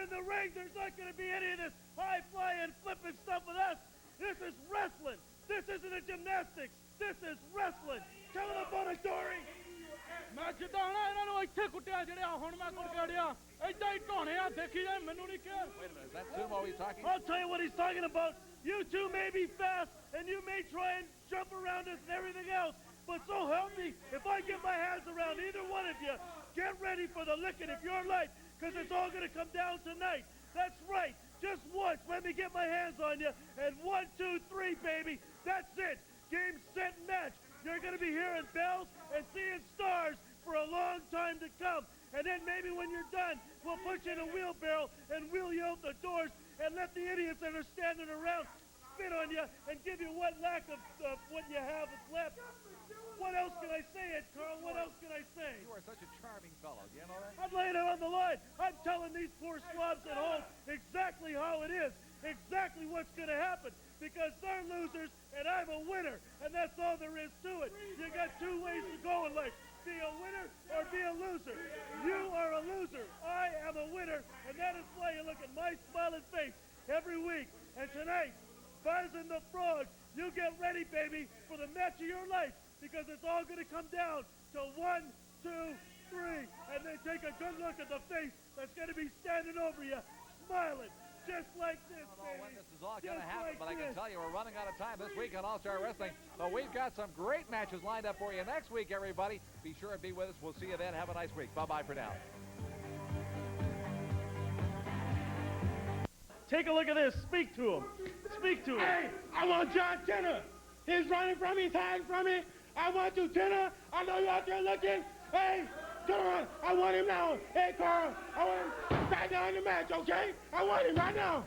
in the ring, there's not going to be any of this high-flying, flipping stuff with us. This is wrestling. This isn't a gymnastics. This is wrestling. Tell them about it, Dory. ਮੈਂ ਜਿੱਦਾਂ ਨਾ ਇਹਨਾਂ ਨੂੰ ਇੱਥੇ ਕੁੱਟਿਆ ਜਿਹੜਿਆ ਹੁਣ ਮੈਂ ਕੁੱਟ ਕੇ ਅੜਿਆ ਏਦਾਂ ਹੀ ਢਾਉਣੇ ਆ ਦੇਖੀ ਜਾਏ ਮੈਨੂੰ ਨਹੀਂ ਕਿਹਾ Wait a minute, is that sumo he's talking? I'll tell you what he's talking about. You two may be fast and you may try and jump around us and everything else, but so help me, if I get my hands around either one of you, get ready for the licking of your life, because it's all going to come down tonight. That's right. Just once, let me get my hands on you, and 1, 2, 3, baby. That's it. Game, set, and match. You're going to be hearing bells and seeing stars for a long time to come. And then maybe when you're done, we'll put you in a wheelbarrow and wheel you out the doors and let the idiots that are standing around spit on you and give you what lack of what you have is left. What else can I say, Ed Carl? What else can I say? You are such a charming fellow. Do you know that? I'm laying it on the line. I'm telling these poor slobs at home exactly how it is, exactly what's going to happen, because they're losers and I'm a winner, and that's all there is to it. You got two ways to go in life. Be a winner or be a loser. You are a loser. I am a winner, and that is why you look at my smiling face every week. And tonight, Buzz and the Frog, you get ready, baby, for the match of your life, because it's all going to come down to 1, 2, 3, and then take a good look at the face that's going to be standing over you, smiling, just like this, I don't know when baby. this is all going to Just happen, like but I can this. tell you we're running out of time this week on All-Star Wrestling. But we've got some great matches lined up for you next week, everybody. Be sure and be with us. We'll see you then. Have a nice week. Bye-bye for now. Take a look at this. Speak to him. Speak to him. Hey, I want John Cena. He's running from me, he's hiding from me. I want you, Cena. I know you're out there looking. Hey, turn around. I want him now. Hey, Carl, I want him right now in the match, okay? I want him right now.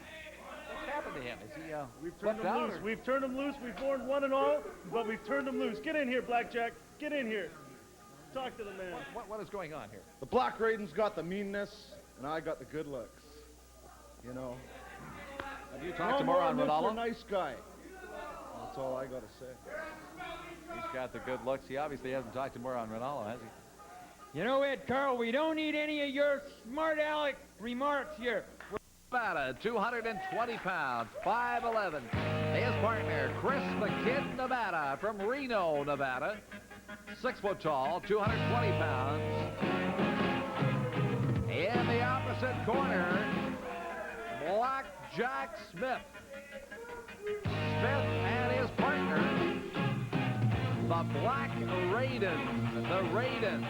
What's happened to him? Is he We've turned flipped him out? loose. We've turned him loose. We've warned one and all, but we've turned him loose. Get in here, Blackjack. Get in here. Talk to the man. What is going on here? The Black Raiden's got the meanness, and I got the good looks. You know. Have you talked to Moran Mr. Ronaldo? Nice guy. That's all I got to say. He's got the good looks. He obviously hasn't talked to Moran Ronaldo, has he? You know, Ed Carl, we don't need any of your smart aleck remarks here. Nevada, 220 pounds, 5'11". His partner, Chris the Kid Nevada from Reno, Nevada. 6 foot tall, 220 pounds. In the opposite corner, Black Jack Smith. Smith and his partner, the Black Raiden. The Raiden.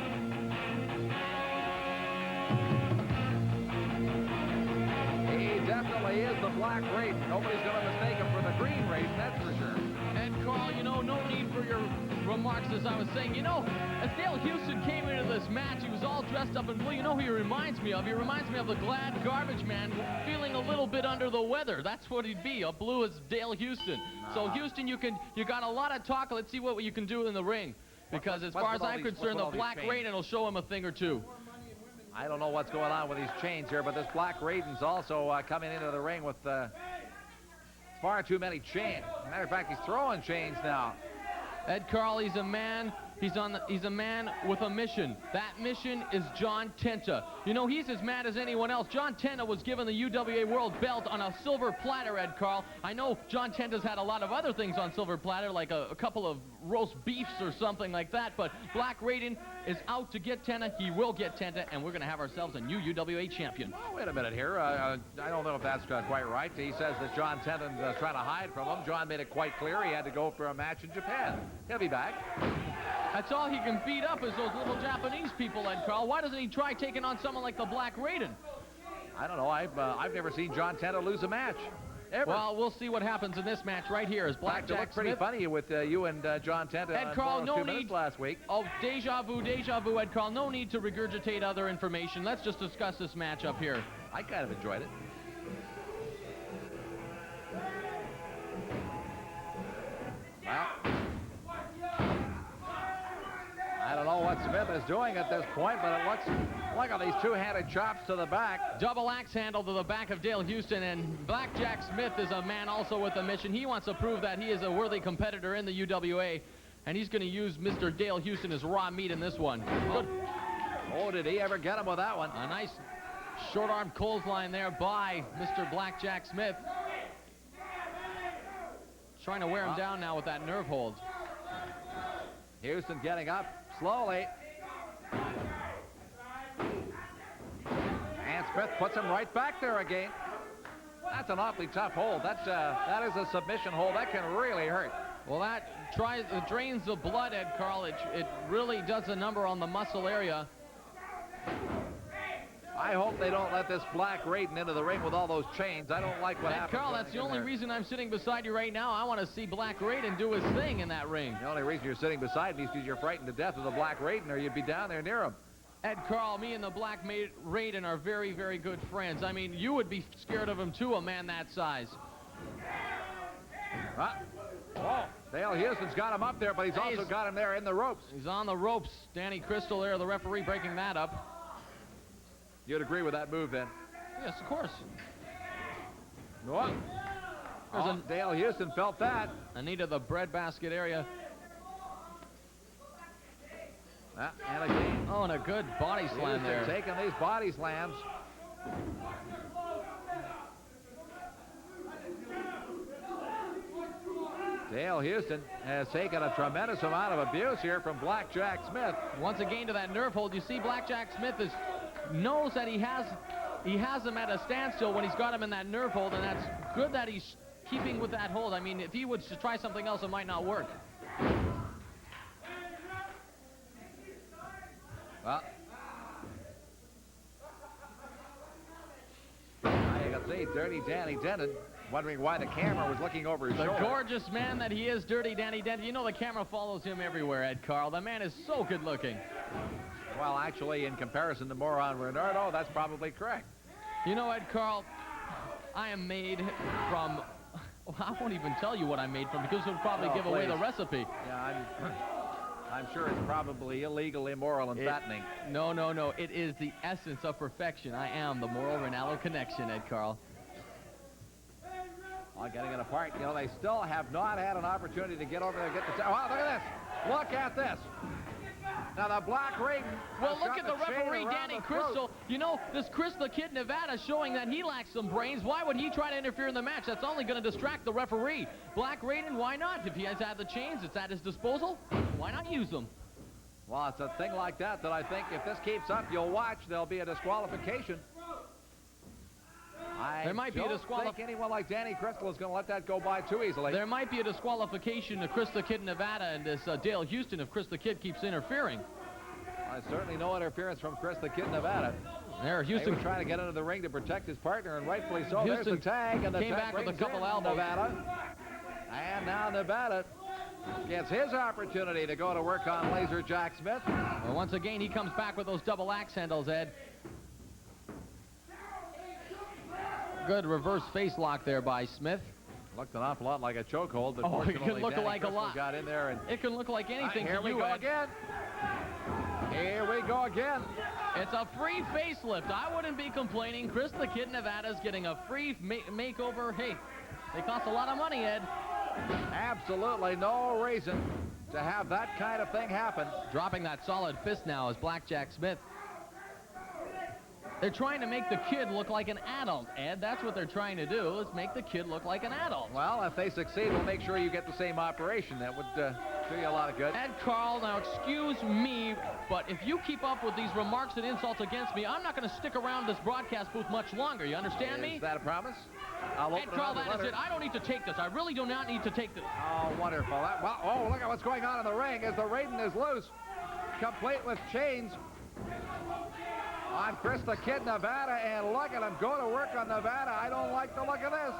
He definitely is the Black Raiden. Nobody's going to mistake him for the Green Raiden, that's for sure. And Carl, you know, no need for your remarks, as I was saying. You know, as Dale Houston came into this match, he was all dressed up in blue. You know who he reminds me of? He reminds me of the Glad Garbage Man, feeling a little bit under the weather. That's what he'd be, a blue as Dale Houston. So Houston, you got a lot of talk. Let's see what you can do in the ring. Because as far as I'm concerned, the Black Raiden will show him a thing or two. I don't know what's going on with these chains here, but this Black Raiden's also coming into the ring with far too many chains. Matter of fact, he's throwing chains now. Ed Carl, he's a man. He's a man with a mission. That mission is John Tenta. You know, he's as mad as anyone else. John Tenta was given the UWA World Belt on a silver platter, Ed Carl. I know John Tenta's had a lot of other things on silver platter, like a couple of roast beefs or something like that, but Black Raiden is out to get Tenta. He will get Tenta, and we're going to have ourselves a new UWA champion. Oh, wait a minute here. I don't know if that's quite right. He says that John Tenta's trying to hide from him. John made it quite clear he had to go for a match in Japan. He'll be back. That's all he can beat up is those little Japanese people, Ed Carl. Why doesn't he try taking on someone like the Black Raiden? I don't know. I've never seen John Tenta lose a match. Ever. Well, we'll see what happens in this match right here as Black Jack looked pretty Smith. funny with you and John Tenta Ed Carl, on no 2 minutes need. last week. Oh, deja vu, Ed Carl. No need to regurgitate other information. Let's just discuss this match up here. I kind of enjoyed it. Well, I don't know what Smith is doing at this point, but it looks like on these two-handed chops to the back. Double axe handle to the back of Dale Houston, and Black Jack Smith is a man also with a mission. He wants to prove that he is a worthy competitor in the UWA, and he's going to use Mr. Dale Houston as raw meat in this one. Good. Oh, did he ever get him with that one? A nice Short arm clothesline there by Mr. Blackjack Smith. Trying to wear him down now with that nerve hold. Houston getting up slowly. And Smith puts him right back there again. That's an awfully tough hold. That is a submission hold. That can really hurt. Well, that drains the blood, Ed Carl. It really does a number on the muscle area. I hope they don't let this Black Raiden into the ring with all those chains. I don't like what Ed happened. Carl, that's the only reason I'm sitting beside you right now. I want to see Black Raiden do his thing in that ring. The only reason you're sitting beside me is because you're frightened to death of the Black Raiden, or you'd be down there near him. Ed Carl, me and the Black Raiden are very, very good friends. I mean, you would be scared of him too, a man that size. Oh, Dale Houston's got him up there, but he's also got him there in the ropes. He's on the ropes. Danny Crystal there, the referee, breaking that up. You'd agree with that move, then? Yes, of course. Dale Houston felt that. Anita, the breadbasket area. And again. Oh, and a good body slam there. Taking these body slams. Dale Houston has taken a tremendous amount of abuse here from Blackjack Smith. Once again to that nerve hold. You see Blackjack Smith knows that he has him at a standstill when he's got him in that nerve hold, and that's good that he's keeping with that hold. I mean, if he would try something else, it might not work. Well, now you can see Dirty Danny Denton wondering why the camera was looking over his shoulder. The gorgeous man that he is, Dirty Danny Denton. You know the camera follows him everywhere, Ed Carl. The man is so good looking. Well, actually, in comparison to Moron Renardo, that's probably correct. You know, Ed Carl, I am made from... I won't even tell you what I'm made from because it would probably give away the recipe. Yeah, I'm sure it's probably illegal, immoral, and fattening. No. It is the essence of perfection. I am the moral Ronaldo connection, Ed Carl. Well, getting it apart. You know, they still have not had an opportunity to get over there and get the... Wow, look at this. Look at this. Now, the Black Raiden... Well, look at the referee, Danny Crystal. You know, this Chris the Kid Nevada showing that he lacks some brains. Why would he try to interfere in the match? That's only going to distract the referee. Black Raiden, why not? If he has had the chains, it's at his disposal. Why not use them? Well, it's a thing like that I think if this keeps up, you'll watch, there'll be a disqualification. There might be a I don't think anyone like Danny Crystal is going to let that go by too easily. There might be a disqualification to Chris the Kid Nevada and this Dale Houston if Chris the Kid keeps interfering. Certainly no interference from Chris the Kid Nevada. There, Houston was trying to get into the ring to protect his partner, and rightfully so. Houston There's the tag, and the came tag back with a brings couple in elbows. Nevada. And now Nevada gets his opportunity to go to work on Laser Jack Smith. Well, once again, he comes back with those double axe handles, Ed. Good reverse face lock there by Smith. Looked an awful lot like a chokehold, but it can look Danny like a Crystal lot. Got in there and it can look like anything. Here we go again. Here we go again. It's a free facelift. I wouldn't be complaining. Chris the Kid Nevada's getting a free makeover. Hey, they cost a lot of money, Ed. Absolutely no reason to have that kind of thing happen. Dropping that solid fist now is Blackjack Smith. They're trying to make the kid look like an adult, Ed. That's what they're trying to do. Let's make the kid look like an adult. Well, if they succeed, we'll make sure you get the same operation. That would do you a lot of good. Ed Carl, now excuse me, but if you keep up with these remarks and insults against me, I'm not going to stick around this broadcast booth much longer. You understand me? Is that a promise? I'll Ed Carl, that is it. I don't need to take this. I really do not need to take this. Oh, wonderful. Look at what's going on in the ring as the Raiden is loose, complete with chains on Chris the Kid Nevada, and look at him go to work on Nevada. I don't like the look of this.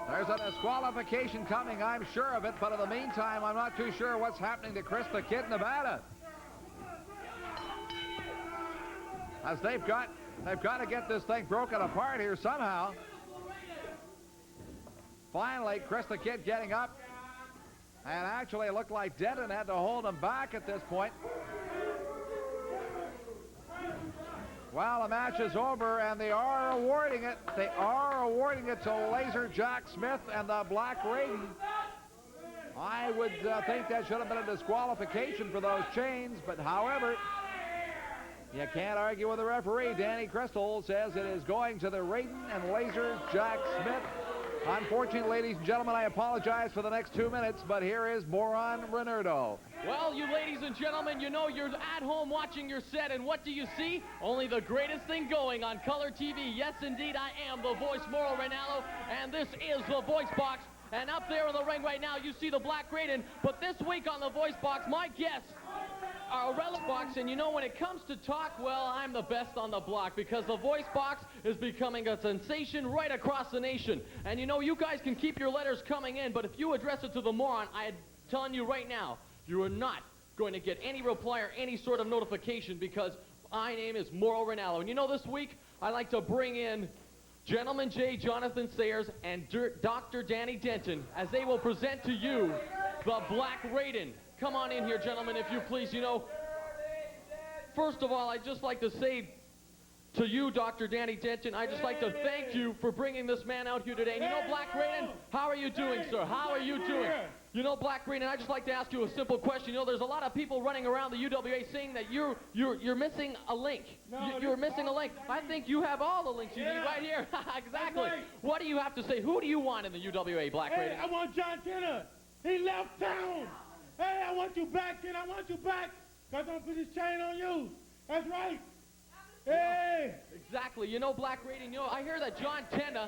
There's a disqualification coming, I'm sure of it, but in the meantime, I'm not too sure what's happening to Chris the Kid Nevada. As they've got to get this thing broken apart here somehow. Finally, Chris the Kid getting up. And actually, it looked like Denton had to hold him back at this point. Well, the match is over, and they are awarding it. They are awarding it to Laser Jack Smith and the Black Raiden. I would think that should have been a disqualification for those chains, but however, You can't argue with the referee. Danny Crystal says it is going to the Raiden and Laser Jack Smith. Unfortunately, ladies and gentlemen, I apologize for the next 2 minutes, but here is Moron Renardo. Well, you ladies and gentlemen, you know you're at home watching your set, and what do you see? Only the greatest thing going on Color TV. Yes, indeed, I am the voice, Mauro Ranallo, and this is the Voice Box. And up there in the ring right now, you see the Black Raiden. But this week on the Voice Box, my guests are a relic box, and you know, when it comes to talk, well, I'm the best on the block because the Voice Box is becoming a sensation right across the nation. And you know, you guys can keep your letters coming in, but if you address it to the moron, I'm telling you right now, you are not going to get any reply or any sort of notification because my name is Mauro Ranallo. And you know, this week, I like to bring in Gentleman J. Jonathan Sayers and Dr. Danny Denton as they will present to you the Black Raiden. Come on in here, gentlemen, if you please. You know, first of all, I'd just like to say to you, Dr. Danny Denton, I'd just like to thank you for bringing this man out here today. And you know, Black Raiden, how are you doing, sir? How are you doing? You know, Black Raiden, I'd just like to ask you a simple question. You know, there's a lot of people running around the UWA saying that you're missing a link. You're missing a link. I think you have all the links you need right here. Exactly. Right. What do you have to say? Who do you want in the UWA, Black Hey, Raiden? I want John Tenner. He left town. Hey, I want you back, kid. I want you back. Because I'm going to put this chain on you. That's right. Hey. Exactly. You know, Black Raiden, you know, I hear that John Tenna